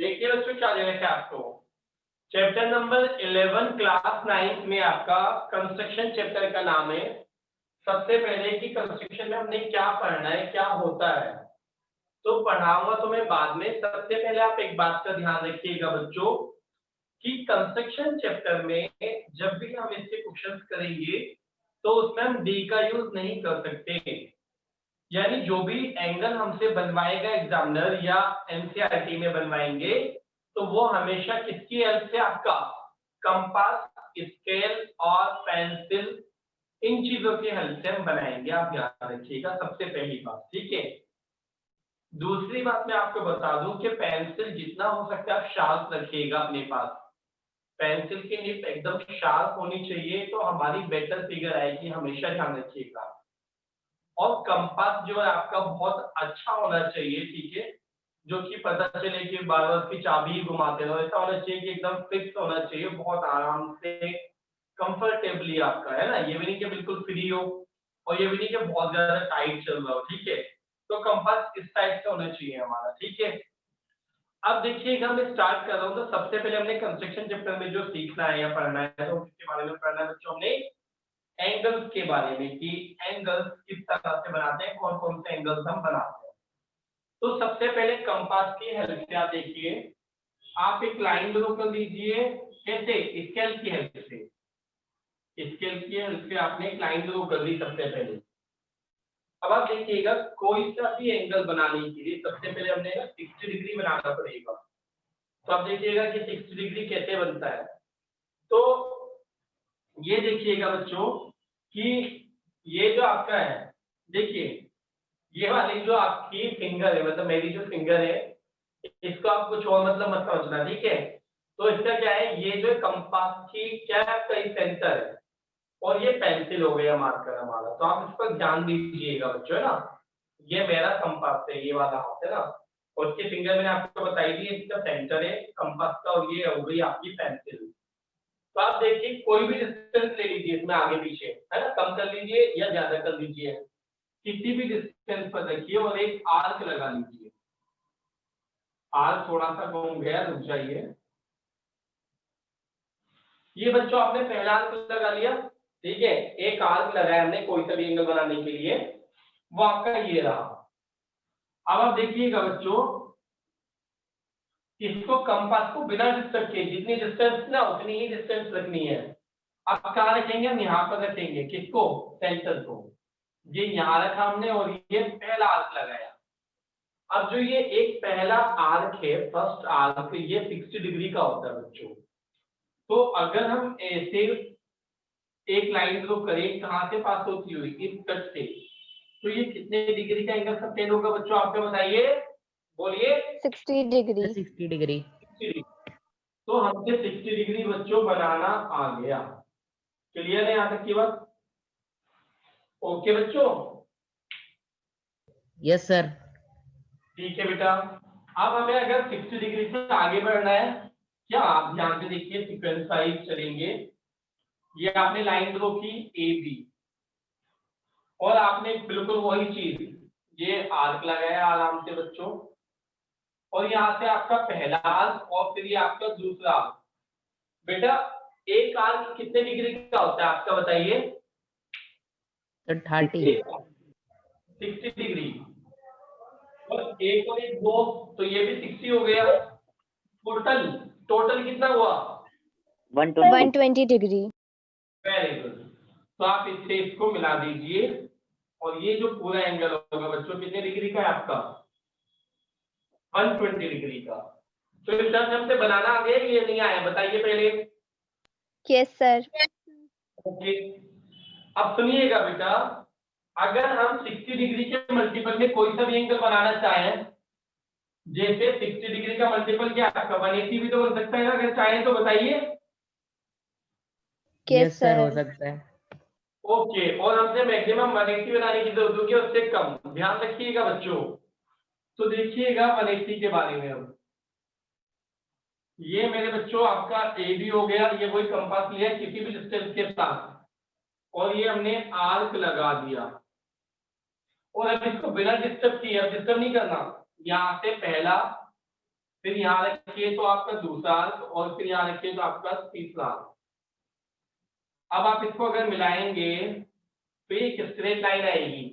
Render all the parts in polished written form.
देखिए बच्चों क्या दे रखा है आपको। चैप्टर नंबर 11 क्लास 9 में आपका कंस्ट्रक्शन चैप्टर का नाम है। सबसे पहले कि कंस्ट्रक्शन में हमने क्या पढ़ना है, क्या होता है, तो पढ़ाऊंगा तुम्हें बाद में। सबसे पहले आप एक बात का ध्यान रखिएगा बच्चों कि कंस्ट्रक्शन चैप्टर में जब भी हम इसके क्वेश्चंस करेंगे तो उसमें हम डी का यूज नहीं कर सकते। यानी जो भी एंगल हमसे बनवाएगा एग्जामिनर या एनसीईआरटी में बनवाएंगे तो वो हमेशा किसकी हेल्प से, आपका कंपास, स्केल और पेंसिल, इन चीजों की हेल्प से हम बनाएंगे। आप ध्यान रखिएगा सबसे पहली बात, ठीक है। दूसरी बात मैं आपको बता दूं कि पेंसिल जितना हो सकता है आप शार्प रखिएगा अपने पास। पेंसिल की निप एकदम शार्प होनी चाहिए तो हमारी बेटर फिगर आएगी, हमेशा ध्यान रखिएगा। और कंपास जो है आपका बहुत अच्छा होना चाहिए, ठीक है, जो कि पता चले कि बार बार उसकी चाबी ही घुमाते रहो, ऐसा होना चाहिए कि एकदम फिक्स होना चाहिए, बहुत आराम से कंफर्टेबली आपका, है ना। ये भी नहीं कि बिल्कुल फ्री हो और ये भी नहीं कि बहुत ज्यादा टाइट चल रहा हो, ठीक है। तो कंपास इस टाइप का होना चाहिए हमारा, ठीक है। अब देखिएगा मैं स्टार्ट कर रहा हूँ। तो सबसे पहले हमने कंस्ट्रक्शन चैप्टर में जो सीखना है या पढ़ना है तो उसके बारे में पढ़ना है बच्चों। हमने एंगल्स के बारे में कि एंगल्स किस तरह से बनाते हैं, कौन कौन से एंगल्स हम बनाते हैं। तो सबसे पहले कंपास की हेल्प से आप देखिए, आप एक लाइन ड्रॉ कर लीजिए। कैसे? स्केल की हेल्प से। स्केल की हेल्प से आपने एक लाइन ड्रॉ कर ली सबसे पहले। अब आप देखिएगा कोई सा भी एंगल बनाने के लिए सबसे पहले हमने 60 डिग्री बनाना पड़ेगा। तो आप देखिएगा कि 60 डिग्री कैसे बनता है। तो ये देखिएगा बच्चों कि ये जो आपका है, देखिए ये वाली जो आपकी फिंगर है, मतलब मेरी जो फिंगर है, इसको आप कुछ और मतलब मत समझना, ठीक है। तो इसका क्या है, ये जो कंपास की क्या है आपका सेंटर है और ये पेंसिल हो गया मार्कर हमारा। तो आप इस पर ध्यान दीजिएगा बच्चों, है ना। ये मेरा कंपास है, ये वाला हाथ है ना, और इसकी फिंगर मैंने आपको बताई दी, इसका सेंटर है कंपास का और ये हो गई आपकी पेंसिल। तो आप देखिए कोई भी डिस्टेंस ले लीजिए इसमें आगे पीछे, है ना, कम कर लीजिए या ज्यादा कर लीजिए, किसी भी डिस्टेंस पर रखिए और एक आर्क लगा लीजिए। आर्क थोड़ा सा घूम गया, रुक जाइए। ये बच्चों आपने पहला आर्क लगा लिया, ठीक है। एक आर्क लगाया हमने कोई सा भी एंगल बनाने के लिए, वो आपका ये रहा। अब आप देखिएगा बच्चों, इसको कंपास को बिना डिस्टर्ब किए जितनी डिस्टेंस ना उतनी ही डिस्टेंस रखनी है। अब कहाँ रखेंगे? हम यहाँ पर रखेंगे। किसको? सेंटर को। ये यहाँ रखा हमने और ये पहला आर्क लगाया। अब जो ये एक पहला आर्क है, फर्स्ट आर्क, ये 60 डिग्री का होता है बच्चों। तो अगर हम ऐसे एक लाइन ड्रॉ करें, कहाँ से पास होती हुई, इस कट से, तो ये कितने डिग्री का एंगल सबटेंड होगा बच्चों, आपको बताइए, बोलिए। 60 डिग्री। 60 डिग्री। तो हमसे 60 डिग्री बच्चों बनाना आ गया। क्लियर है यहाँ तक की बात? ओके बच्चों? Yes sir. ठीक है बेटा। अब हमें अगर 60 डिग्री से आगे बढ़ना है, क्या आप ध्यान से देखिए, सीक्वेंस वाइज चलेंगे। ये आपने लाइन ड्रॉ की ए बी, और आपने बिल्कुल वही चीज, ये आर्क लगाया आराम से बच्चों, और यहाँ से आपका पहला आर्क और फिर ये आपका दूसरा आर्क। बेटा एक आर्क कितने डिग्री का होता है आपका, बताइए। 30। 60 डिग्री, और एक और एक दो, तो ये भी 60 हो गया। टोटल टोटल कितना हुआ? 120 डिग्री। Very good. तो आप इससे इसको मिला दीजिए और ये जो पूरा एंगल होगा बच्चों कितने डिग्री का है आपका? 120 डिग्री का। तो इस तरह से हमसे बनाना आ गया, ये नहीं आया, बताइए पहले। Yes sir. ओके। अब सुनिएगा बेटा, अगर हम 60 डिग्री के मल्टीपल में कोई सा भी एंगल बनाना चाहें, जैसे 60 डिग्री का मल्टीपल क्या आपका 180 भी तो बन सकता है ना, अगर चाहें तो बताइए। यस सर, हो सकता है। ओके, और हमसे मैक्सिमम 180 बनाने की जरूरत होगी, उससे कम। ध्यान रखिएगा बच्चों। तो देखिएगा 180 के बारे में। अब ये मेरे बच्चों आपका ए बी हो गया, ये वही कंपास लिया किसी भी डिस्टेंस के साथ, और ये हमने आर्क लगा दिया, और अब इसको बिना डिस्टर्ब किए, अब डिस्टर्ब नहीं करना, यहाँ से पहला फिर यहाँ रखिए तो आपका दूसरा आर्क, और फिर यहाँ रखिए तो आपका तीसरा आर्क। अब आप इसको अगर मिलाएंगे तो ये एक स्ट्रेट लाइन आएगी,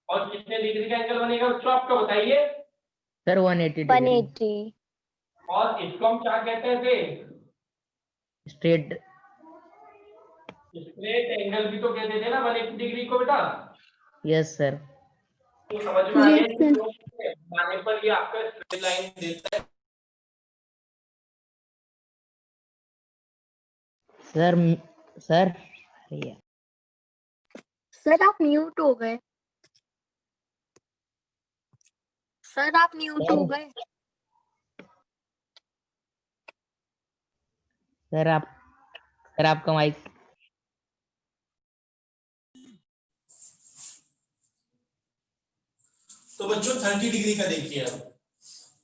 और कितने डिग्री का एंगल बनेगा बच्चों आपका बताइए। Sir 180 degree 180. और इसको हम क्या कहते थे? स्ट्रेट। स्ट्रेट एंगल भी तो कहते थे ना 180 डिग्री को बेटा। Yes sir. तो समझ में आ गया कि बनाने पर ये आपका स्ट्रेट लाइन देता है। सर सर भैया सर आप म्यूट हो गए। सर आप म्यूट हो गए। सर आपका माइक। तो बच्चों 30 डिग्री का देखिए, अब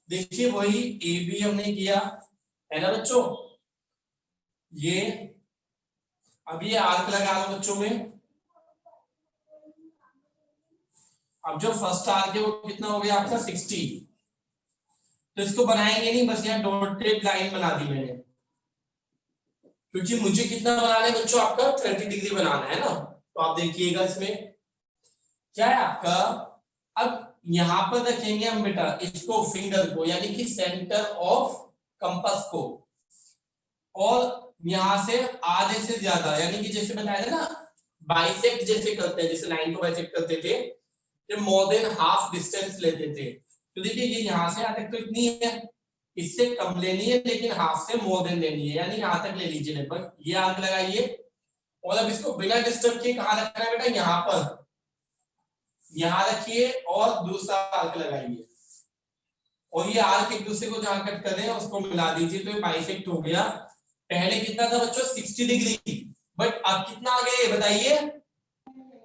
देखिए वही ए बी हमने किया है ना बच्चों। ये अब ये आर्क लगा लो बच्चों में। अब जो फर्स्ट आर्क है वो कितना हो गया आपका 60। तो इसको बनाएंगे नहीं, बस यहाँ डॉटेड लाइन बना दी मैंने, क्योंकि मुझे कितना बनाना है बच्चों आपका 30 डिग्री बनाना है ना। तो आप देखिएगा इसमें क्या है आपका, अब यहां पर रखेंगे हम बेटा इसको, फिंगर को, यानी कि सेंटर ऑफ कंपास को, और यहां से आधे से ज्यादा, यानी कि जैसे बताया था ना बाइसेक्ट जैसे करते हैं, जैसे लाइन को बाइसेक्ट करते थे, जब मोर देन हाफ डिस्टेंस लेते थे। तो देखिए ये यहां से यहाँ तक तो इतनी है, इससे कम लेनी है, लेकिन हाफ से मोर देन लेनी है, यानी यहां तक ले लीजिए लगभग। ये आर्क लगाइए, और अब इसको बिना डिस्टर्ब किए कहां रखना है बेटा, यहाँ पर, यहां रखिए, और दूसरा आर्क लगाइए, और ये आर्क एक दूसरे को जहां कट कर रहे हैं उसको मिला दीजिए, तो ये बाइसेक्ट हो गया। पहले कितना था बच्चों 60 डिग्री, बट अब कितना आ गया ये बताइए?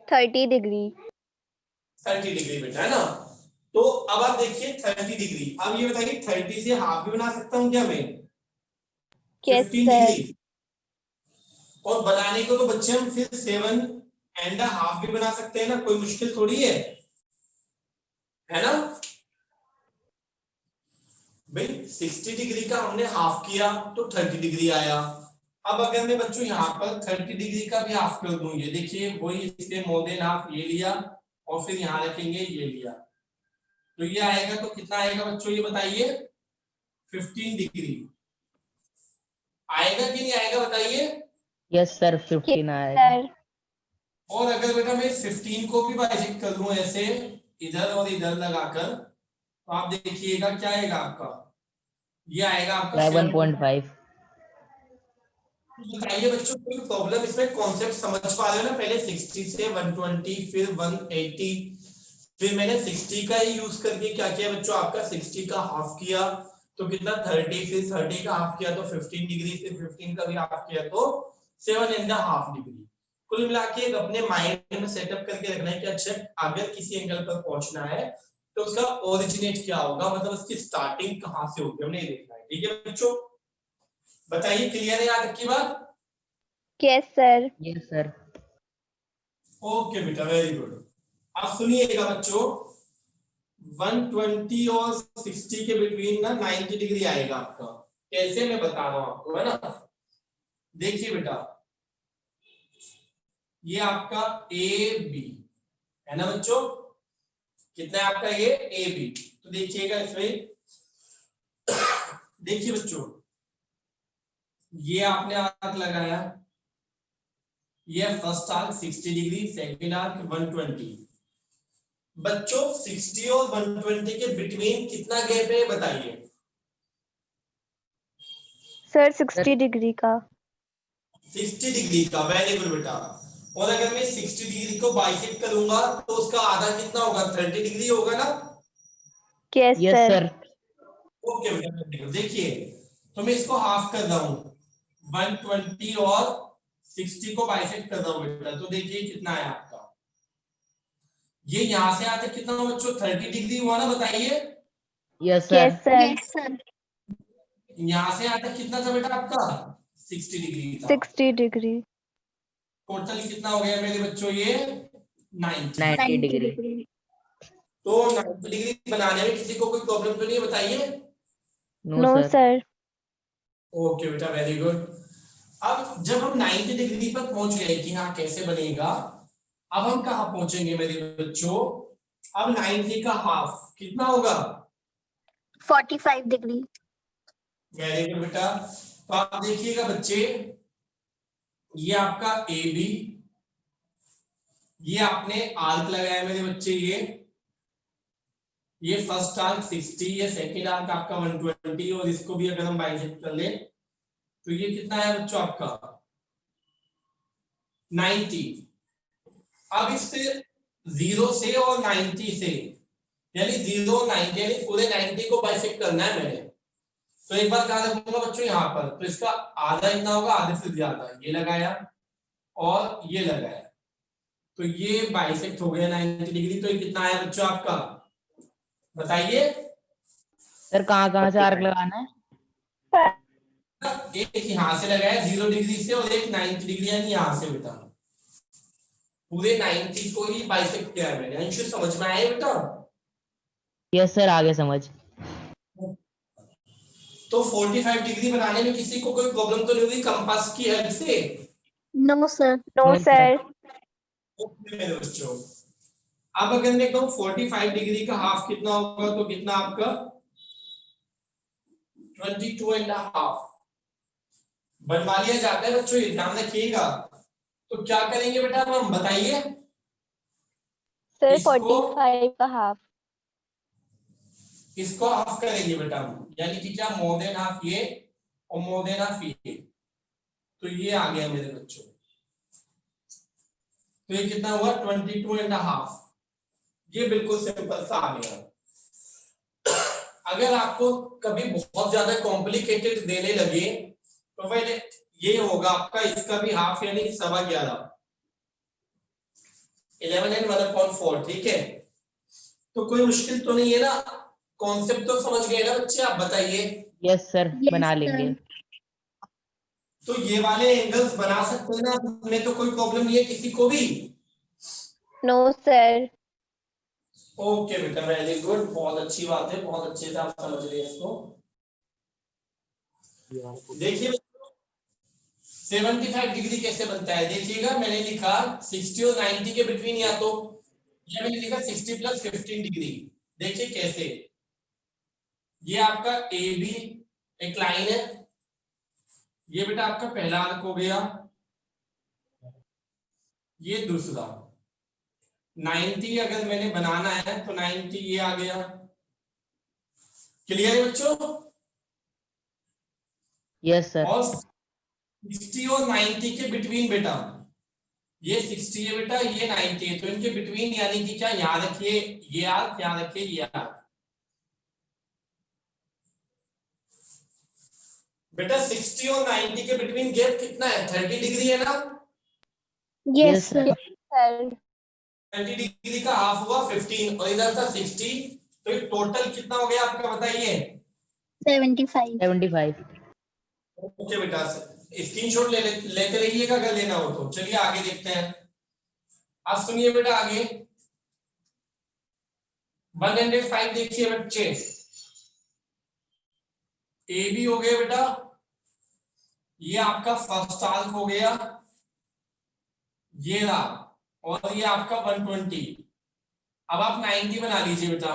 30 degree. 30 डिग्री बेटा, है ना। तो अब आप देखिए 30 डिग्री, अब ये बताइए 30 से हाफ भी बना सकता हूँ क्या मैं? Yes 15 sir. डिग्री। और बनाने को तो बच्चे हम फिर 7.5 भी बना सकते हैं ना, कोई मुश्किल थोड़ी है ना भाई। 60 डिग्री का हमने हाफ किया तो 30 डिग्री आया। अब अगर मैं बच्चों यहाँ पर 30 डिग्री का भी हाफ कर दूं, ये देखिए वही, इसलिए मोर देन हाफ ये लिया, और फिर यहाँ रखेंगे ये लिया, तो ये आएगा, तो कितना आएगा बच्चों ये बताइए? 15 डिग्री आएगा कि नहीं आएगा बताइए? यस सर 15 आएगा। Sir. और अगर बेटा मैं 15 को भी बाइसेक्ट कर दूं ऐसे, इधर और इधर लगाकर, तो आप देखिएगा क्या आएगा आपका, ये आएगा आपका 7.5। बताइए बच्चों कोई प्रॉब्लम इसमें? कॉन्सेप्ट समझ पा रहे हो ना? पहले 60 से 120 फिर 180, फिर मैंने 60 का ही यूज करके क्या किया बच्चों, आपका 60 का हाफ किया तो कितना 30, फिर 30 का हाफ किया तो 15 डिग्री, फिर 15 का भी हाफ किया तो 7.5 डिग्री। कुल मिला के अपने माइंड में सेटअप करके रखना है कि अच्छा अगर किसी एंगल पर पहुंचना है तो उसका ओरिजिनेट क्या होगा, मतलब उसकी स्टार्टिंग कहां से होगी, हमने ये देखना है। ठीक है बच्चों, बताइए क्लियर है यहाँ तक की बात? Yes sir. Yes sir. Okay बेटा, वेरी गुड। अब सुनिएगा बच्चों, 120 और 60 के बिटवीन ना 90 डिग्री आएगा आपका। कैसे मैं बता रहा हूं आपको, है ना। देखिए बेटा ये आपका ए बी है ना बच्चों, कितना है आपका ये ए बी। तो देखिएगा इसमें देखिए बच्चों, ये आपने आर्क लगाया, ये first arc 60 degree, second arc 120। बच्चों 60 और 120 के बिटवीन कितना गैप है बताइए? Sir 60 degree का. 60 डिग्री का, वेरी गुड बेटा। और अगर मैं 60 डिग्री को बाइसेक्ट करूंगा तो उसका आधा कितना होगा? 30 डिग्री होगा ना। Yes yes sir. Sir. Okay बेटा, देखिए तो मैं इसको हाफ कर रहा हूं, 120 और 60 को बाइसेक्ट कर रहा हूं बेटा, तो देखिए कितना है आपका, ये यहां से आते कितना हुआ बच्चों? 30 डिग्री हुआ ना, बताइए। Yes sir. Yes sir. Yes sir. यहां से आते कितना था बेटा आपका? 60 डिग्री था। 60 degree. टोटल कितना हो गया मेरे बच्चों ये? 90। 90 डिग्री। तो 90 डिग्री बनाने में किसी को कोई प्रॉब्लम तो नहीं है बताइए? No no sir. Sir. Okay बेटा, वेरी गुड। अब जब हम 90 डिग्री पर पहुंच गए कि हाँ कैसे बनेगा, अब हम कहाँ पहुंचेंगे मेरे बच्चों? अब 90 का हाफ कितना होगा? 45 डिग्री। वेरी गुड बेटा। तो आप देखिएगा बच्चे, ये आपका ए बी, ये आपने आर्क लगाया मेरे बच्चे, ये फर्स्ट आर्क 60, ये सेकेंड आर्क आपका 120, और इसको भी अगर हम बाइसेक्ट कर ले तो ये कितना है बच्चों आपका 90। अब इससे 0 से और 90 से, यानी 0 और 90 यानी पूरे 90 को बाइसेक्ट करना है मैंने, तो एक बार कहा रखूंगा बच्चों यहाँ पर, तो इसका आधा इतना होगा, आधे से ज्यादा, ये लगाया और ये लगाया, तो ये बाइसेक्ट हो गया 90 डिग्री। तो ये कितना है बच्चों आपका, बताइए। सर कहाँ से आर्क लगाना है? एक यहां से लगाया 0 डिग्री से, और एक 90 डिग्री यानी यहां से बेटा, पूरे 90 को ही बाइसेक्ट किया है मैंने। अंशु समझ में आया बेटा? यस सर, आगे समझ। तो 45 डिग्री बनाने में किसी को कोई प्रॉब्लम तो नहीं हुई कंपास की हेल्प से? No sir. No no sir. Okay मेरे बच्चों, अब अगर मैं कहूं 45 डिग्री का हाफ कितना होगा, तो कितना आपका 22.5 बनवा लिया जाता है बच्चों, ये ध्यान रखिएगा। तो क्या करेंगे बेटा अब हम, बताइए। सर इसको 45 का हाफ। इसको हाफ करेंगे बेटा हम, यानी कि क्या मोर देन हाफ ये और मोर देन हाफ ये, तो ये आ गया मेरे बच्चों। तो ये कितना हुआ 22.5, ये बिल्कुल सिंपल सा आ गया। अगर आपको कभी बहुत ज्यादा कॉम्प्लिकेटेड देने लगे तो पहले ये होगा आपका, इसका भी हाफ यानी 11.25, 11 and 1/4, ठीक है। तो कोई मुश्किल तो नहीं है ना, कॉन्सेप्ट तो समझ गए ना बच्चे, आप बताइए। यस सर, Yes, बना sir. लेंगे। तो ये वाले एंगल्स बना सकते हैं ना, उसमें तो कोई प्रॉब्लम नहीं है किसी को भी। No sir. ओके बेटा, वेरी गुड, बहुत अच्छी बात है, बहुत अच्छे से आप समझ रहे हैं इसको। देखिए 75 डिग्री कैसे बनता है, देखिएगा मैंने लिखा 60 और 90 के बिटवीन, या तो ये मैंने लिखा 60 + 15 डिग्री। देखिए कैसे, ये आपका ए बी एक लाइन है, ये बेटा आपका पहला आर्क हो गया, ये दूसरा 90 अगर मैंने बनाना है तो 90 ये आ गया। क्लियर है बच्चों? Yes sir. और 60 और 90 के बिटवीन बेटा, ये 60 है बेटा, ये 90 है, तो इनके बिटवीन यानी कि क्या, याद रखिए ये आर्क, याद रखिए ये आर्क। बेटा 60 और 90 के बिटवीन गैप कितना है, 30 डिग्री है ना? Yes, sir. sir. Sir 30 degree का हाफ हुआ 15, और इधर था 60, तो ये टोटल कितना हो गया आपका, बताइए। 75. 75। ओके बेटा, स्क्रीनशॉट लेते रहिएगा अगर लेना हो तो। चलिए आगे देखते हैं। अब सुनिए बेटा आगे 105 देखिए बच्चे, ए बी हो गया बेटा, ये आपका फर्स्ट आर्क हो गया, ये रहा, और ये आपका 120। अब आप 90 बना लीजिए बेटा।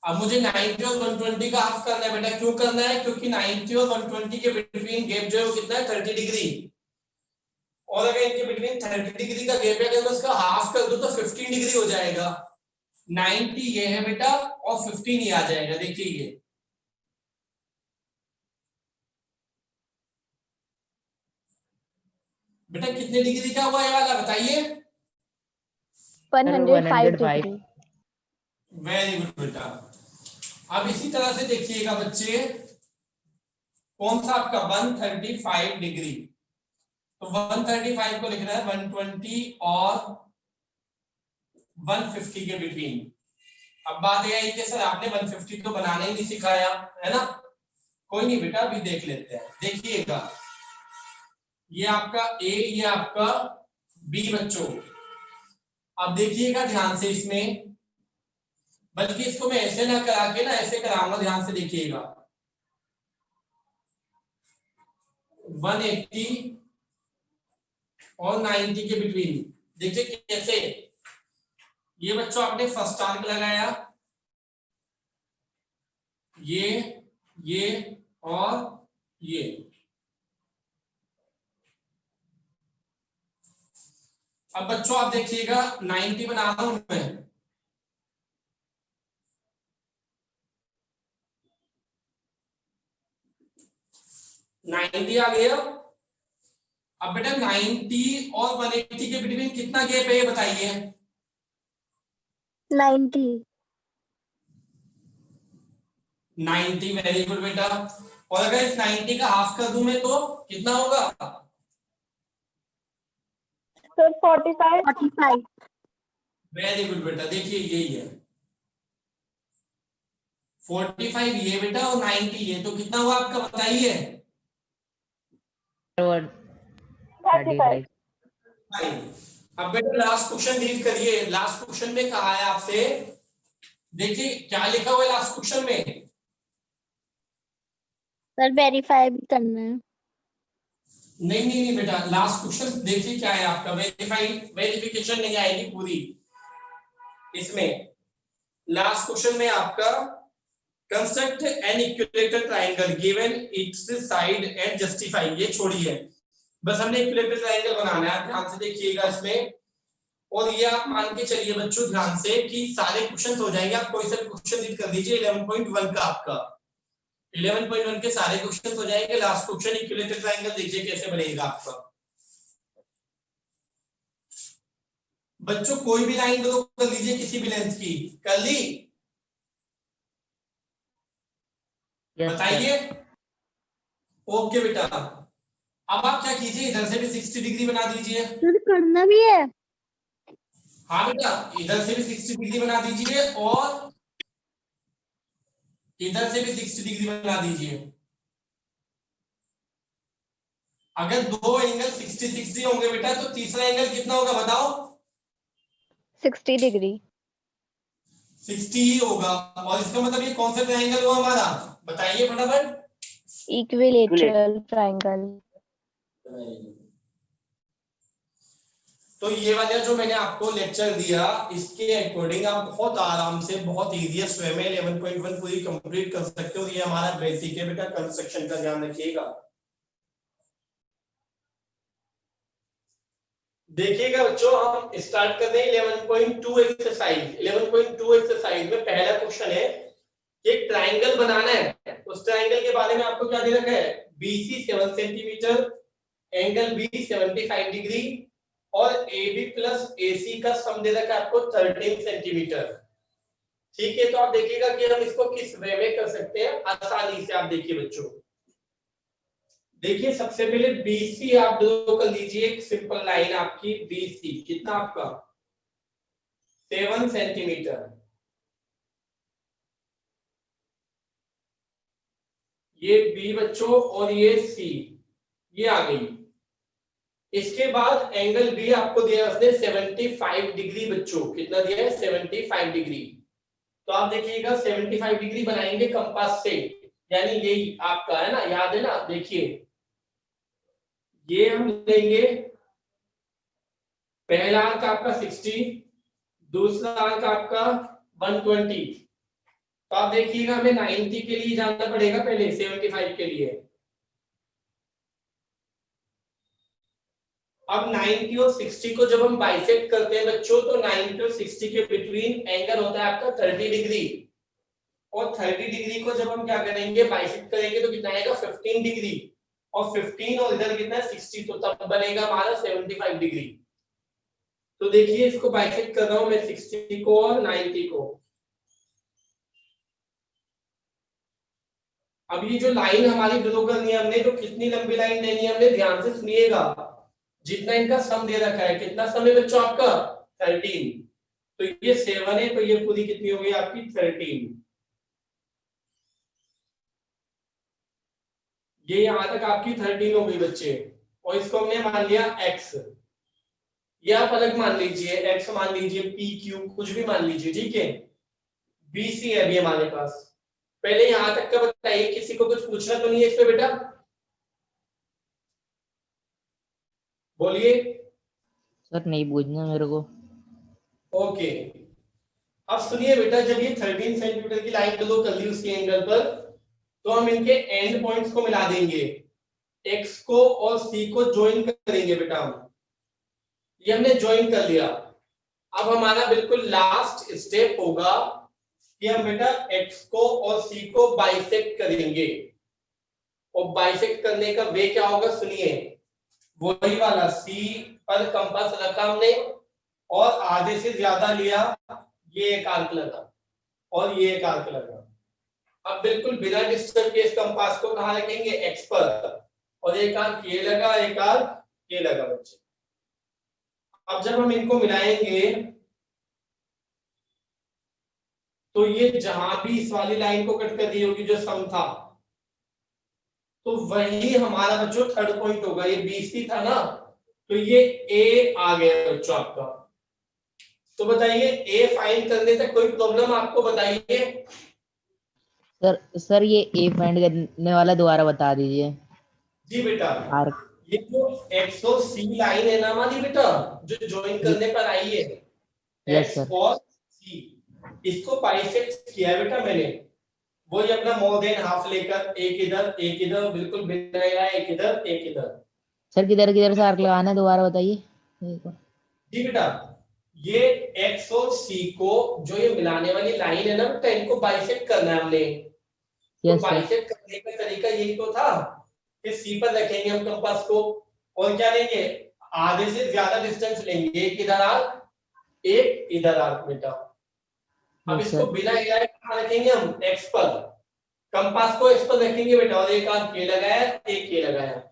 अब मुझे 90 और 120 का हाफ करना है बेटा, क्यों करना है, क्योंकि 90 और 120 के बिटवीन गैप जो है वो कितना है, 30 डिग्री, और अगर इनके बिटवीन 30 डिग्री का गैप है, अगर मैं उसका हाफ कर दूं तो 15 डिग्री हो जाएगा। 90 ये है बेटा और 15 ये आ जाएगा, देखिए ये। बेटा कितने डिग्री का हुआ ये वाला, बताइए। 105 105। डिग्री। वेरी गुड बेटा। अब इसी तरह से देखिएगा बच्चे, कौन सा आपका 135 डिग्री, तो 135 को लिखना है 120 और 150 के बिटवीन। अब बात यह है कि सर आपने 150 तो बनाना ही नहीं सिखाया है ना, कोई नहीं बेटा, अभी देख लेते हैं। देखिएगा ये आपका ए, ये आपका बी बच्चों। अब देखिएगा ध्यान से, इसमें बल्कि इसको मैं ऐसे ना करा के ना ऐसे कराऊंगा, ध्यान से देखिएगा। 180 और 90 के बिटवीन। देखिए कैसे, ये बच्चों आपने फर्स्ट आर्क लगाया, ये और ये। अब बच्चों आप देखिएगा 90 बना रहा हूं मैं, आ गया। अब बेटा 90 और 180 के बिटवीन कितना गैप है ये बताइए। 90। 90, वेरी गुड बेटा। और अगर इस 90 का हाफ कर दूं मैं तो कितना होगा? सर 45। 45। वेरी गुड बेटा, देखिए यही है 45 ये बेटा और 90 ये, तो कितना हुआ आपका बताइए? 35। अब बेटा लास्ट क्वेश्चन रीड करिए। लास्ट क्वेश्चन में कहा है आपसे, देखिए क्या लिखा हुआ है लास्ट क्वेश्चन में। सर वेरीफाई भी करना है। नहीं बेटा, लास्ट क्वेश्चन देखिए क्या है आपका। वेरिफिकेशन नहीं आएगी पूरी इसमें। लास्ट क्वेश्चन में आपका construct an equilateral triangle given it's side and justify, ये छोड़िए, बस हमने इक्विलेटरल ट्रायंगल बनाना है। ध्यान से देखिएगा इसमें। और ये आप मान के चलिए बच्चों ध्यान से कि सारे क्वेश्चन हो जाएंगे। आप कोई सा क्वेश्चन रीड कर दीजिए 11.1 का, आपका 11.1 के सारे क्वेश्चन हो जाएंगे। लास्ट क्वेश्चन इक्विलेटरल ट्रायंगल देखिए कैसे बनेगा आपका। बच्चों कोई भी लाइन ड्रॉ कर लीजिए किसी भी लेंथ की, कर ली? बताइए। ओके बेटा, अब आप क्या कीजिए, इधर से भी 60 डिग्री बना दीजिए। सर करना भी है। हाँ बेटा, इधर से भी 60 डिग्री बना दीजिए और इधर से भी 60 डिग्री बना दीजिए। अगर दो एंगल 60 होंगे बेटा तो तीसरा एंगल कितना होगा बताओ? 60 डिग्री। 60 ही होगा। और इसका मतलब ये कौन सा ट्रायंगल हुआ हमारा, बताइए फटाफट। Equilateral triangle. तो ये वाला जो मैंने आपको लेक्चर दिया, इसके अकॉर्डिंग आप बहुत आराम से, बहुत इजीएस्ट वे में 11.1 पूरी कंप्लीट कर सकते हो। ये हमारा बेसिक है बेटा कंस्ट्रक्शन का, ध्यान रखिएगा। देखिएगा बच्चों, हम स्टार्ट कर दें 11.2 एक्सरसाइज। 11.2 एक्सरसाइज में पहला क्वेश्चन है कि एक ट्रायंगल बनाना है। उस ट्रायंगल के बारे में आपको क्या दे रखा है? BC 7 centimetre, angle B 75 degree और AB प्लस AC का सम दे रखा है आपको 13 सेंटीमीटर। ठीक है, तो आप देखिएगा कि हम इसको किस वे में कर सकते हैं आसानी से। आप देखिए बच्चों, देखिए सबसे पहले BC आप ड्रॉ कर लीजिए, एक सिंपल लाइन आपकी BC, कितना आपका 7 सेंटीमीटर। ये B बच्चों और ये C, ये आ गई। इसके बाद एंगल B आपको दिया उसने 75 डिग्री बच्चों, कितना दिया है 75 डिग्री। तो आप देखिएगा 75 डिग्री बनाएंगे कंपास से, यानी यही आपका है ना, याद है ना। देखिए ये हम लेंगे, पहला अंक आपका 60, दूसरा अंक आपका 120। तो आप देखिएगा हमें 90 के लिए जाना पड़ेगा पहले, 75 के लिए। अब 90 और 60 को जब हम बाइसेक्ट करते हैं बच्चों, तो 90 और 60 के बिटवीन एंगल होता है आपका 30 डिग्री। और 30 डिग्री को जब हम क्या करेंगे, बाइसेक्ट करेंगे, तो कितना आएगा 15 डिग्री। और 15 और इधर कितना है 60, तो तब बनेगा हमारा 75 डिग्री। तो देखिए इसको बाइसेक्ट कर रहा हूं मैं 60 को और 90 को। अब ये जो लाइन हमारी ड्रॉ करनी है हमने, तो कितनी लंबी लाइन लेनी है हमने, ध्यान से सुनिएगा। जितना इनका सम दे रखा है, कितना सम है बच्चों आपका 13, तो ये 7 है, तो ये पूरी कितनी हो गई आपकी 13। ये यहां तक आपकी 13 हो गई बच्चे। और इसको हमने मान लिया x, ये आप अलग मान लीजिए, x मान लीजिए, p q कुछ भी मान लीजिए, ठीक है। BC है अभी हमारे पास। पहले यहां तक का बताइए, किसी को कुछ पूछना तो नहीं है इसमें बेटा? बोलिए। सर नहीं पूछना मेरे को। ओके, अब सुनिए बेटा, जब ये 13 सेंटीमीटर की लाइन ड्रॉ कर ली उसके एंगल पर, तो हम इनके एंड पॉइंट्स को मिला देंगे, x को और c को ज्वाइन करेंगे बेटा हम। ये हमने ज्वाइन कर लिया। अब हमारा बिल्कुल लास्ट स्टेप होगा कि हम बेटा x को और c को बाइसेक्ट करेंगे। और बाइसेक्ट करने का वे क्या होगा सुनिए, वही वाला c पर कंपास रखा हमने और आधे से ज्यादा लिया, ये एक आर्क लगा और ये एक आर्क लगा। अब बिल्कुल बिना डिस्टर्ब के इस कंपास को कहां रखेंगे, x पर, और एक आर्क ये लगा, एक आर्क ये लगा बच्चे। अब जब हम इनको मिलाएंगे तो ये जहां भी इस वाली लाइन को कट कर दी होगी जो सम था, तो वही हमारा बच्चों थर्ड पॉइंट होगा। ये BC था ना, तो ये A आ गया बच्चों आपका। तो बताइए A फाइंड करने तक कोई प्रॉब्लम आपको बताइए? सर ये ए फाइंड करने वाला दोबारा बता दीजिए। जी बेटा, आर्क। ये जो x और c लाइन है ना हमारी बेटा, जो ज्वाइन करने पर आई है, यस x सर। और c, इसको बाइसेक्ट किया है बेटा मैंने। वो ये अपना मोर देन हाफ लेकर एक इधर बिल्कुल बिना हिलाए, एक इधर एक इधर। सर किधर किधर से आर्क लगाना है दोबारा बताइए एक बार। जी बेटा, ये x और c को जो ये मिलाने वाली लाइन है ना बेटा, इनको बाइसेक्ट करना है हमने। तो यस सर। बाइसेक्ट करने का तरीका यही तो था कि C पर रखेंगे हम कंपास को, और क्या लेंगे, आधे से ज्यादा डिस्टेंस लेंगे, एक इधर आर्क एक इधर आर्क बेटा। अब यस इसको सर। बिना हिलाए कहां रखेंगे हम, x पर, कंपास को x पर रखेंगे बेटा, और एक आर्क ये लगाया एक ये लगाया।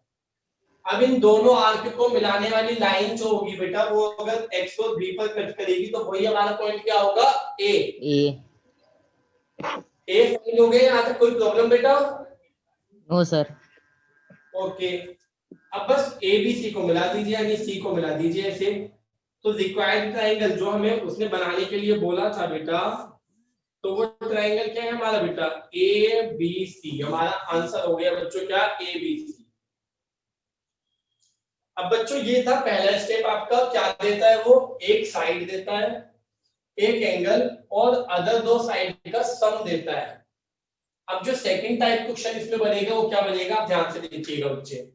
अब इन दोनों आर्क को मिलाने वाली लाइन जो होगी बेटा, वो अगर x और b पर कट करेगी तो वही हमारा पॉइंट क्या होगा, A। फाइंड हो गए, यहाँ तक कोई प्रॉब्लम बेटा? No sir. ओके, अब बस ABC को मिला दीजिए, यानी C को मिला दीजिए ऐसे। तो रिक्वायर्ड ट्रायंगल जो हमें उसने बनाने के लिए बोला था बेटा, तो वो ट्रायंगल क्या है हमारा बेटा, ABC। हमारा आंसर हो गया बच्चों क्या, ABC। अब बच्चों ये था पहला स्टेप आपका, क्या देता है वो, एक साइड देता है, एक एंगल, और अदर दो साइड का सम देता है। अब जो सेकंड टाइप क्वेश्चन इसमें बनेगा वो क्या बनेगा, आप ध्यान से देखिएगा बच्चे।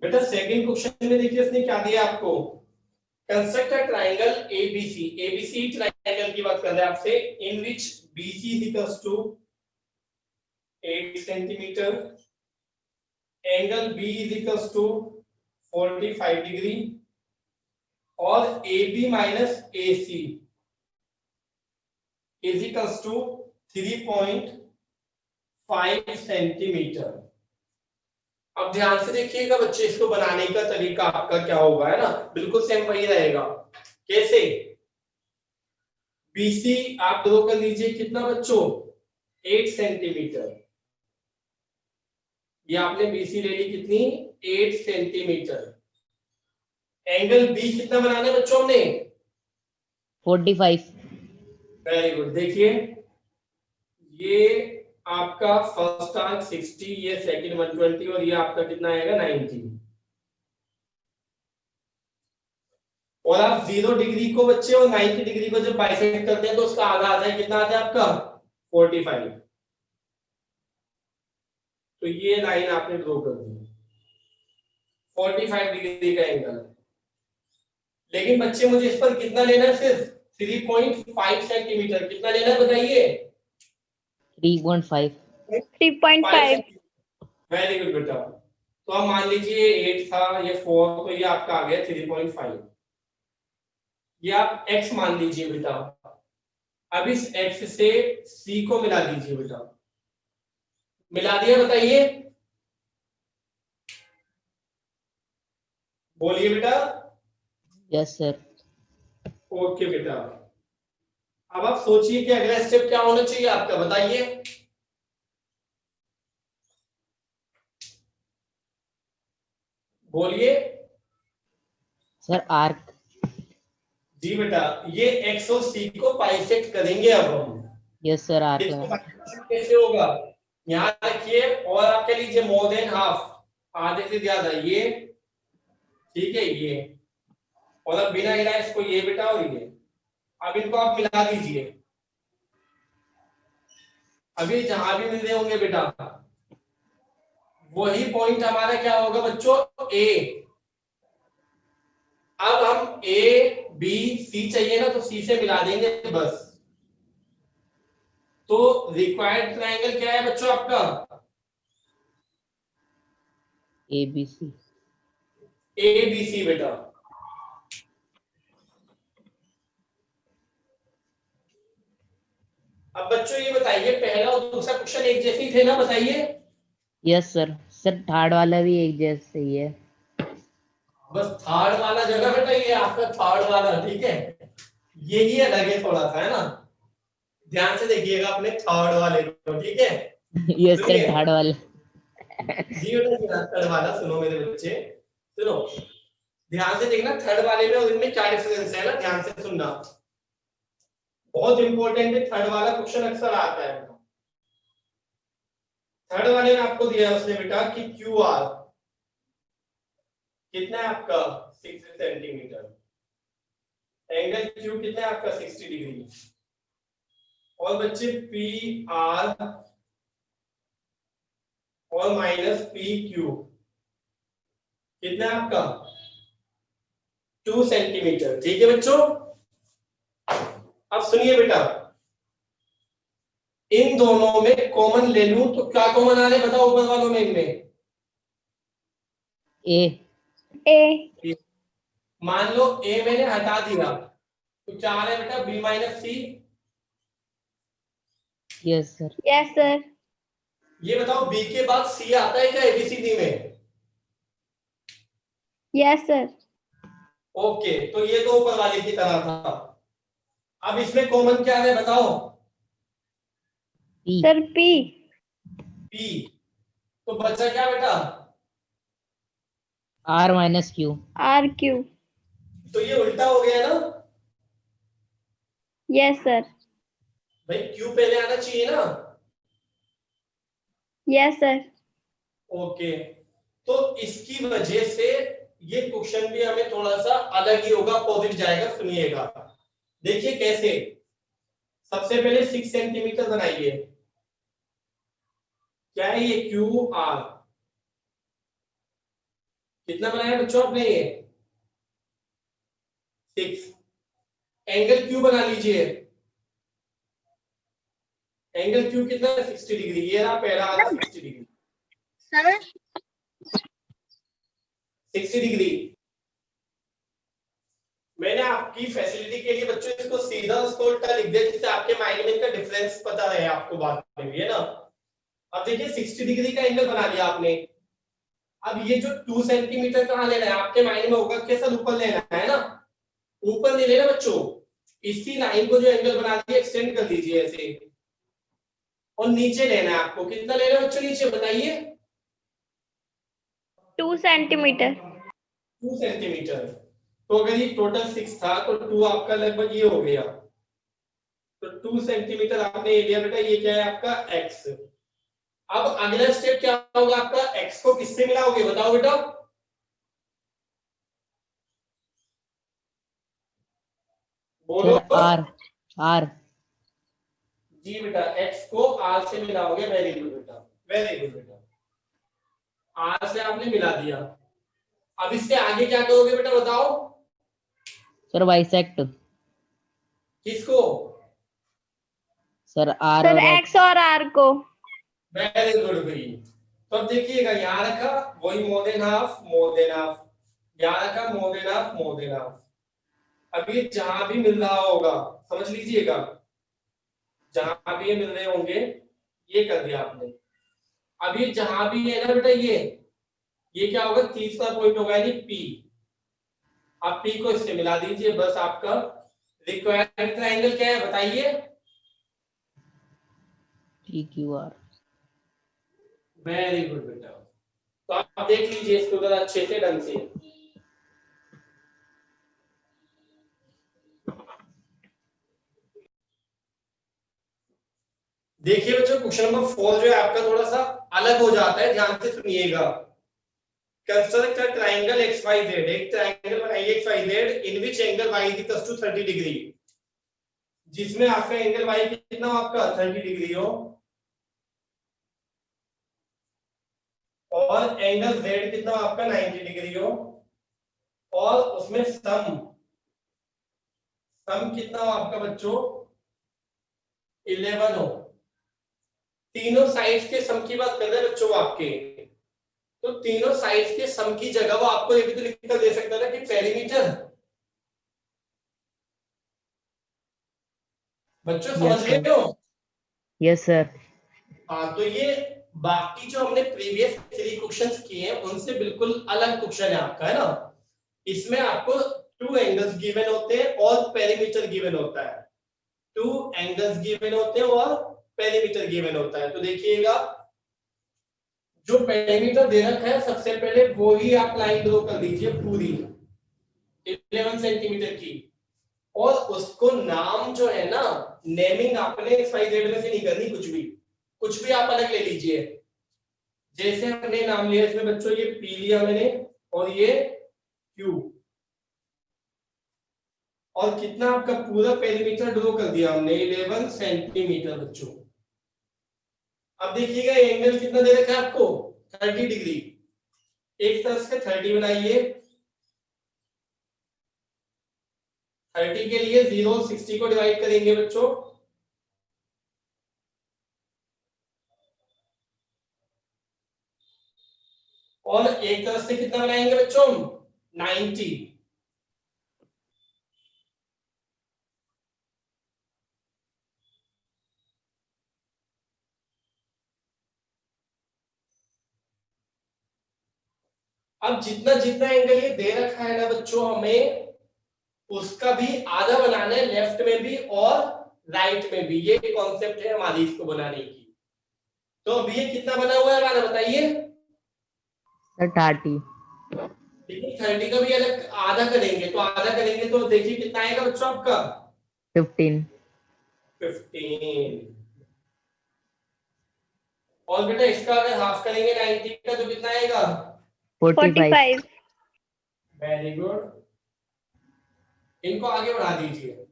बेटा सेकंड क्वेश्चन में देखिए इसने क्या दिया आपको, construct a triangle ABC। ABC triangle की बात कर रहे हैं आपसे, इन विच BC is equals to 8 centimetre, angle B is equals to 45 degree, और AB minus AC is equals to 3.5 centimetre. अब ध्यान से देखिएगा बच्चे, इसको बनाने का तरीका आपका क्या होगा, है ना, बिल्कुल सेम वही रहेगा। कैसे, BC आप ड्रॉ कर लीजिए, कितना बच्चों, 8 सेंटीमीटर। ये आपने BC ले ली कितनी, 8 सेंटीमीटर। एंगल B कितना बनाना है बच्चों हमने, 45। Very good. देखिए ये आपका फर्स्ट आर्क 60, ये सेकंड 120, और ये आपका कितना आएगा 90। और आप 0 डिग्री को बच्चे और 90 डिग्री को जब बाइसेक्ट करते हैं तो उसका आधा आता है, कितना आता है आपका, 45। तो ये लाइन आपने ड्रॉ कर दी, 45 डिग्री का एंगल। लेकिन बच्चे मुझे इस पर कितना लेना है, सिर्फ 3.5 सेंटीमीटर। कितना लेना है बताइए, 3.5। 3.5 वेरी गुड बेटा। तो अब मान लीजिए 8 था, ये 4, तो ये आपका आ गया 3.5। ये आप x मान लीजिए बेटा। अब इस x से c को मिला दीजिए बेटा। मिला दिया, बताइए, बोलिए बेटा। Yes sir. ओके बेटा, अब आप सोचिए कि अगला स्टेप क्या होना चाहिए आपका, बताइए। बोलिए। Sir arc. जी बेटा, ये एक्स और सी को बाइसेक्ट करेंगे अब हम। यस सर आर्क देखिए लगा। बाइसेक्ट कैसे होगा, यहाँ रखिए और आप कह लीजिए मोर देन हाफ, आधे से ज्यादा ये, ठीक है ये, और अब बिना हिलाए इसको ये बेटा और ये, अब इनको आप मिला दीजिए। अभी जहां भी मिल रहे होंगे बेटा वही पॉइंट हमारा क्या होगा बच्चों, ए। अब हम ए बी सी चाहिए ना, तो सी से मिला देंगे बस। तो रिक्वायर्ड ट्रायंगल क्या है बच्चों आपका, ABC। ए बी सी बेटा। अब बच्चों ये बताइए, पहला और दूसरा क्वेश्चन एक जैसे ही थे ना, बताइए। Yes sir. सर थर्ड वाला भी एक जैसे ही है। बस थर्ड वाला जो है ना बेटा, ये आपका थर्ड वाला, ठीक है, यही अलग है थोड़ा सा, है ना। ध्यान से देखिएगा अपने थर्ड वाले को, ठीक है। यस सर सुनिए थर्ड वाला। जी बेटा, जी हाँ, थर्ड वाला सुनो मेरे बच्चे, सुनो ध्यान से देखना, थर्ड वाले में और इनमें क्या डिफरेंस है ना, ध्यान से सुनना, बहुत इंपॉर्टेंट है, थर्ड वाला क्वेश्चन अक्सर आता है। थर्ड वाले में आपको दिया है उसने बेटा कि क्यू आर कितना है आपका 6 सेंटीमीटर, एंगल क्यू कितना है आपका 60 डिग्री, और बच्चे पी आर और माइनस पी क्यू कितना है आपका 2 सेंटीमीटर, ठीक है बच्चों। अब सुनिए बेटा, इन दोनों में कॉमन ले लूं तो क्या कॉमन आ रहा है बताओ, ऊपर वालों में इनमें ए। A. मान लो ए मैंने हटा दिया तो क्या आ रहा है बेटा, B minus C. Yes sir. Yes, sir. ये बताओ बी के बाद सी आता है क्या एबीसीडी में, Yes, sir. ओके, तो ये तो ऊपर वाले की तरह था। अब इसमें कॉमन क्या है बताओ, पी। Sir, P. पी, तो बचा क्या बेटा, आर माइनस क्यू। RQ. तो ये उल्टा हो गया ना Yes, sir. भाई, क्यू पहले आना चाहिए ना। Yes, sir. ओके, तो इसकी वजह से ये क्वेश्चन भी हमें थोड़ा सा अलग ही होगा, अपोजिट जाएगा, सुनिएगा। देखिए कैसे, सबसे पहले 6 सेंटीमीटर बनाइए, क्या है ये क्यू आर, कितना बनाया बच्चों आपने ये 6, एंगल क्यू बना लीजिए, एंगल क्यू कितना है 60 डिग्री, ये रहा पहला आधा 60 डिग्री, सर 60 डिग्री। मैंने आपकी फैसिलिटी के लिए बच्चों इसको सीधा उसको उल्टा लिख दिया, जिससे आपके माइंड में इनका डिफरेंस पता रहे आपको बाद में भी, है ना। अब देखिए 60 डिग्री का एंगल बना लिया आपने, अब ये जो 2 सेंटीमीटर कहाँ लेना है आपके माइंड में होगा, कैसा ऊपर लेना है ना, ऊपर नहीं लेना बच्चों, इसी लाइन को जो एंगल बना दिया एक्सटेंड कर दीजिए ऐसे, और नीचे लेना है आपको, कितना लेना है बच्चों नीचे बताइए, 2 centimeter. 2 सेंटीमीटर। तो अगर ये टोटल 6 था तो 2 आपका लगभग ये हो गया, तो 2 सेंटीमीटर आपने एरिया बेटा, ये क्या है आपका x। अब अगला स्टेप क्या होगा आपका, x को किससे मिलाओगे बताओ बेटा, बोलो। Sir are. आर। जी बेटा, x को r से मिलाओगे, वेरी गुड बेटा, वेरी गुड बेटा, r से आपने मिला दिया। अब इससे आगे क्या करोगे बेटा बताओ, सर बाइसेक्ट। किसको, सर आर Sir, और X एक्स। और R को. वेरी गुड भाई। तो अब देखिएगा, यहाँ रखा वही more than half, more than half, यहाँ रखा more than half, more than half. अब ये जहां भी मिल रहा होगा समझ लीजिएगा, जहां भी ये मिल रहे होंगे ये कर दिया आपने। अब ये जहां भी है ना बेटा, ये क्या होगा, तीसरा पॉइंट होगा यानी पी, आप पी को इससे मिला दीजिए, बस आपका रिक्वायर्ड ट्रायंगल क्या है बताइए, P Q R. Very good बेटा। तो आप देख लीजिए इसको जरा अच्छे से ढंग से, देखिए बच्चों क्वेश्चन नंबर 4 जो है आपका थोड़ा सा अलग हो जाता है, ध्यान से सुनिएगा। कंस्ट्रक्ट अ ट्रायंगल XYZ, एक ट्रायंगल बनाइए XYZ in which angle y is equal to 30 degree, जिसमें आपका एंगल y कितना हो, आपका 30 डिग्री हो, और एंगल z कितना हो आपका 90 डिग्री हो, और उसमें सम कितना हो आपका बच्चों 11 हो। तीनों साइड्स के सम की बात कर रहे हैं बच्चों आपके, तो तीनों साइड्स के सम की जगह वो आपको ये भी तो लिख कर दे सकता है ना कि पेरीमीटर। बच्चों समझ यस रहे सर, हो? Yes sir. हाँ, तो ये बाकी जो हमने प्रीवियस 3 क्वेश्चंस किए हैं उनसे बिल्कुल अलग क्वेश्चन है आपका, है ना। इसमें आपको 2 एंगल्स गिवन होते हैं और पेरीमीटर गिवन होता है, 2 एंगल्स गिवन होते हैं और पेरीमीटर गिवन होता है। तो देखिएगा जो पेरीमीटर दे रखा है सबसे पहले वो ही आप लाइन ड्रॉ कर दीजिए पूरी 11 सेंटीमीटर की, और उसको नाम जो है ना, नेमिंग आपने XYZ में से नहीं करनी, कुछ भी आप अलग ले लीजिए। जैसे हमने नाम लिया इसमें बच्चों, ये P लिया मैंने और ये Q, और कितना आपका पूरा पेरीमीटर ड्रॉ कर दिया हमने 11 सेंटीमीटर बच्चों। अब देखिएगा एंगल कितना दे रखा है आपको 30 डिग्री, एक तरफ से 30 बनाइए, 30 के लिए 0 और 60 को डिवाइड करेंगे बच्चों, और एक तरफ से कितना बनाएंगे बच्चों 90। अब जितना जितना एंगल ये दे रखा है ना बच्चों, हमें उसका भी आधा बनाना है, लेफ्ट में भी और राइट में भी। ये कॉन्सेप्ट है हमारी इसको बनाने की। तो अब ये कितना बना हुआ है हमारा बताइए। सर 30। लेकिन 30 का भी अलग आधा करेंगे, तो आधा करेंगे तो देखिए कितना आएगा बच्चों आपका 15। 15। और बेटा इसका अगर हाफ करेंगे 90 का तो कितना आएगा 45। 45. Very good. इनको आगे बढ़ा दीजिए।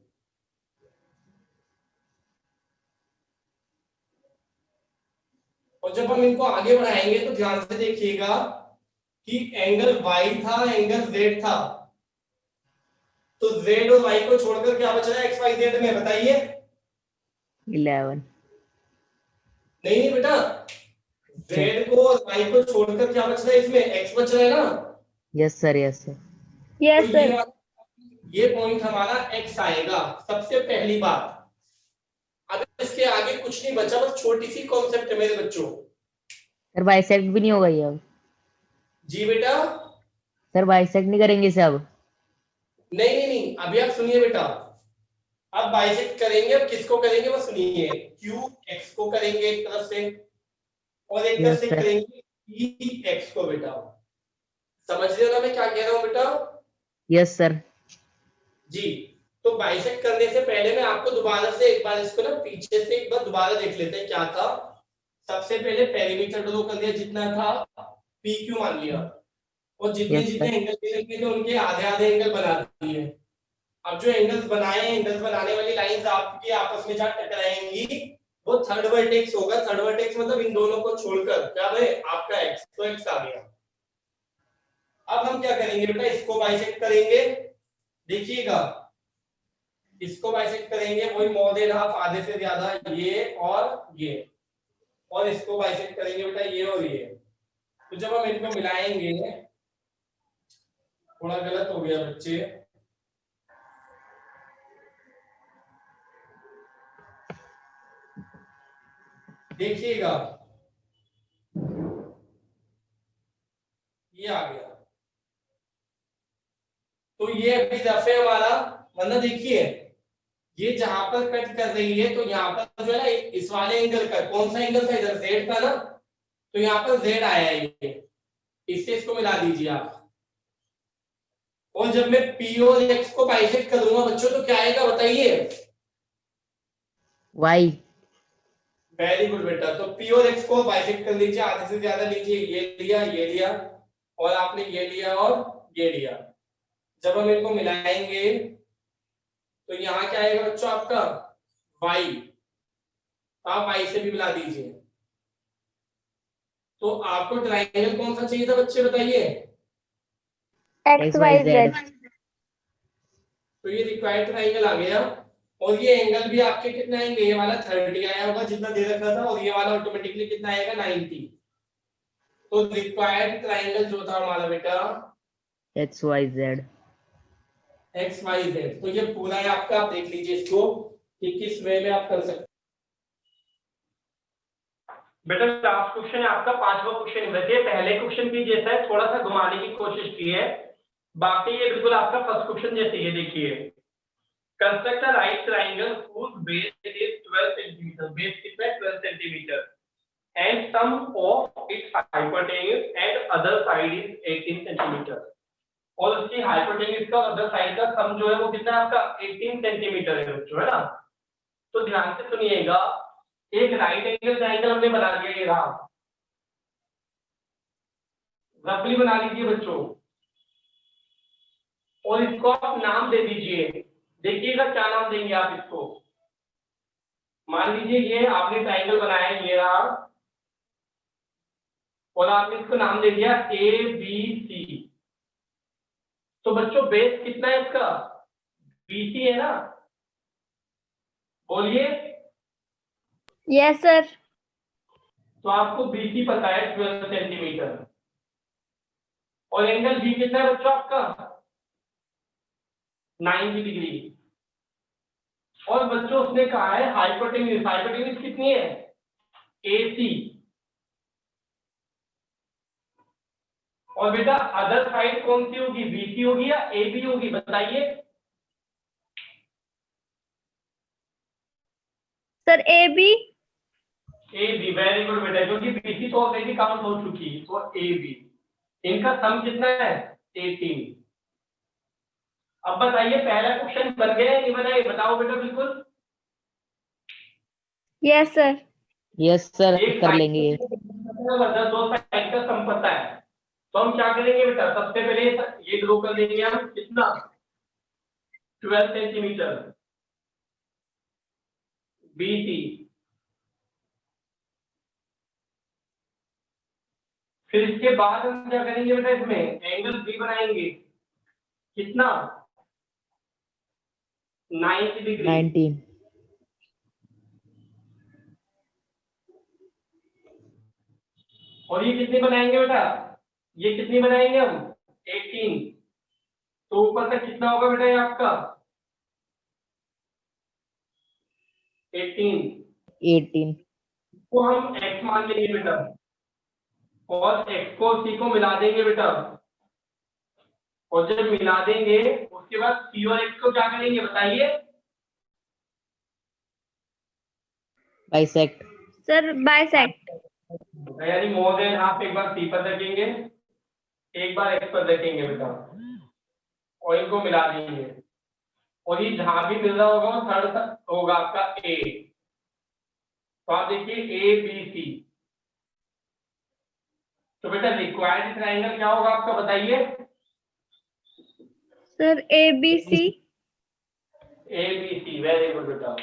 और जब हम इनको आगे बढ़ाएंगे तो ध्यान से देखिएगा कि एंगल y था, एंगल z था, तो z और y को छोड़कर क्या बच रहा है XYZ में बताइए। 11। नहीं नहीं बेटा, z को और y को छोड़कर क्या बच रहा है इसमें, x बच रहा है ना। Yes sir, yes sir. Yes, तो sir. ये पॉइंट हमारा x आएगा सबसे पहली बात। अब इसके आगे कुछ नहीं बचा, बस छोटी सी कॉन्सेप्ट है मेरे बच्चों। सर बाइसेक्ट भी नहीं होगा ये अब? जी बेटा, सर बाइसेक्ट नहीं करेंगे इसे अब? नहीं नहीं नहीं, अभी आप सुनिए बेटा। अब बाइसेक्ट करेंगे, अब किसको करेंगे वो सुनिए। क्यू एक्स को करेंगे एक तरफ से, और एक तरफ यस से सर। करेंगे ई एक्स को। बेटा समझ रहे हो ना मैं क्या कह रहा हूँ बेटा। Yes sir. जी, तो बाइसेक्ट करने से पहले मैं आपको दोबारा से एक बार इसको ना पीछे से एक बार दोबारा देख लेते हैं क्या था। सबसे पहले पेरीमीटर ड्रॉ कर लिया, जितना था पी क्यू मान लिया, और जितने यस जितने सर। एंगल देखे थे उनके आधे आधे एंगल बना दिए। अब जो एंगल्स बनाए हैं, एंगल्स बनाने वाली लाइंस आपकी आपस में जहां टकराएंगी वो थर्ड वर्टेक्स होगा। थर्ड वर्टेक्स मतलब इन दोनों को छोड़कर क्या है आपका एक्स, तो एक्स आ गया। अब हम क्या करेंगे बेटा, इसको बाइसेक्ट करेंगे। देखिएगा इसको बाइसेक्ट करेंगे, वही मोर देन हाफ, आधे से ज्यादा, ये और ये, और इसको बाइसेक्ट करेंगे बेटा ये और ये। तो जब हम इनको मिलाएंगे, थोड़ा गलत हो गया बच्चे, देखिएगा ये आ गया। तो ये अभी रफ है हमारा, वरना देखिए ये जहां पर कट कर रही है तो यहाँ पर जो है ना इस वाले एंगल का, कौन सा एंगल था इधर, जेड था ना, तो यहाँ पर जेड आया है ये, इससे इसको मिला दीजिए आप। और जब मैं पी और एक्स को बाइसेक्ट करूंगा बच्चों तो क्या आएगा बताइए। वाई। वेरी गुड बेटा। तो P और X को बाइसेक्ट कर लीजिए, आधे से ज्यादा लीजिए, ये लिया और आपने ये लिया और ये लिया। जब हम इनको मिलाएंगे तो यहाँ क्या आएगा बच्चों आपका y, आप y से भी मिला दीजिए। तो आपको ट्राइंगल कौन सा चाहिए था बच्चे बताइए? XYZ। तो ये रिक्वायर्ड ट्राइंगल आ गया और ये एंगल भी आपके कितना आएंगे, ये वाला 30 आया होगा जितना दे रखा था, और ये वाला ऑटोमेटिकली कितना आएगा 90। तो रिक्वायर्ड ट्राइंगल जो था हमारा बेटा XYZ। XYZ, तो ये पूरा है आपका, आप देख लीजिए इसको कि किस वे में आप कर सकते। बेटा लास्ट क्वेश्चन है आपका, 5वां क्वेश्चन। वैसे पहले क्वेश्चन की जैसा है, थोड़ा सा घुमाने की कोशिश की है, बाकी ये बिल्कुल आपका फर्स्ट क्वेश्चन जैसे है। देखिए, construct a right triangle whose base is 12 centimetre, base कितना है 12 centimetre, and sum of its hypotenuse and other side is 18 centimetre, और उसकी हाइपोटेन्यूज का अदर साइड का सम जो है वो कितना है आपका 18 सेंटीमीटर है बच्चों, है ना। तो ध्यान से सुनिएगा, एक राइट एंगल ट्रायंगल हमने बना लिया, ये रहा, रफली बना लीजिए बच्चों, और इसको आप नाम दे दीजिए। देखिएगा क्या नाम देंगे आप इसको। मान लीजिए ये आपने ट्रायंगल बनाया, ये रहा, और आपने इसको नाम दे दिया ABC। तो बच्चों बेस कितना है इसका, BC है ना, बोलिए। Yes sir. तो आपको BC पता है 12 सेंटीमीटर, और एंगल B कितना है बच्चों आपका 90 डिग्री। और बच्चों उसने कहा है हाइपोटेन्यूज, हाइपोटेन्यूज कितनी है AC, और बेटा अदर साइड कौन सी होगी, BC होगी या AB होगी, बताइए। Sir AB। AB, very good बेटा, क्योंकि BC तो ऑलरेडी काउंट हो चुकी, तो AB। इनका सम कितना है 18। अब बताइए पहला क्वेश्चन बन गया या नहीं बना, ये बताओ बेटा बिल्कुल। Yes sir. यस सर, एक कर साइड लेंगे ये। दो साइड का सम पता है, तो हम क्या करेंगे बेटा, सबसे पहले ये ड्रॉ कर देंगे हम, कितना 12 सेंटीमीटर BC। फिर इसके बाद हम क्या करेंगे बेटा, इसमें एंगल B बनाएंगे, कितना 90 डिग्री। 19। और ये कितनी बनाएंगे बेटा, ये कितनी बनाएंगे हम 18। तो ऊपर तक कितना होगा बेटा ये आपका 18 को हम x मान लेंगे बेटा, और x को c को मिला देंगे बेटा, और जब मिला देंगे उसके बाद c और x को क्या करेंगे बताइए, बाइसेक्ट। Sir bisect. यानी मोर देन हाफ, एक बार c पर रखेंगे, एक बार x पर रखेंगे बेटा, और इनको मिला देंगे, और ये जहां भी मिल रहा होगा वो थर्ड होगा आपका a। तो आप देखिए ABC। तो बेटा रिक्वायर्ड ट्रायंगल क्या होगा आपका बताइए। Sir ABC। ABC, very good बेटा।